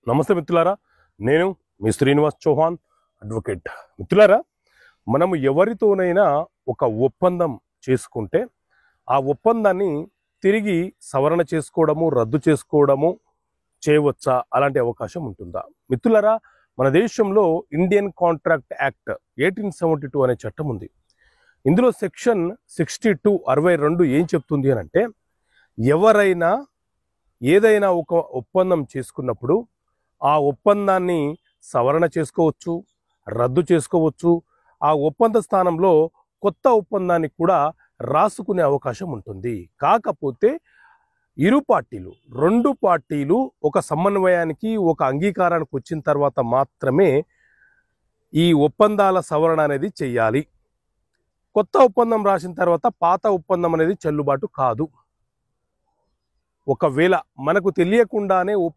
నమస్తే మిత్రులారా, నేను మీ శ్రీనివాస్ చౌహాన్ అడ్వకేట్. మిత్రులారా, మనము ఎవరితోనైనా ఒక ఒప్పందం చేసుకుంటే ఆ ఒప్పందాన్ని తిరిగి సవరణ చేసుకోవడము, రద్దు చేసుకోవడము చేయవచ్చా? అలాంటి అవకాశం ఉంటుందా? మిత్రులారా, మన దేశంలో ఇండియన్ కాంట్రాక్ట్ యాక్ట్ 1872 అనే చట్టం ఉంది. ఇందులో సెక్షన్ 62 ఏం చెప్తుంది అని అంటే, ఎవరైనా ఏదైనా ఒక ఒప్పందం చేసుకున్నప్పుడు ఆ ఒప్పందాన్ని సవరణ చేసుకోవచ్చు, రద్దు చేసుకోవచ్చు. ఆ ఒప్పంద స్థానంలో కొత్త ఒప్పందాన్ని కూడా రాసుకునే అవకాశం ఉంటుంది. కాకపోతే రెండు పార్టీలు ఒక సమన్వయానికి, ఒక అంగీకారానికి వచ్చిన తర్వాత మాత్రమే ఈ ఒప్పందాల సవరణ అనేది చెయ్యాలి. కొత్త ఒప్పందం రాసిన తర్వాత పాత ఒప్పందం అనేది చెల్లుబాటు కాదు. ఒకవేళ మనకు తెలియకుండానే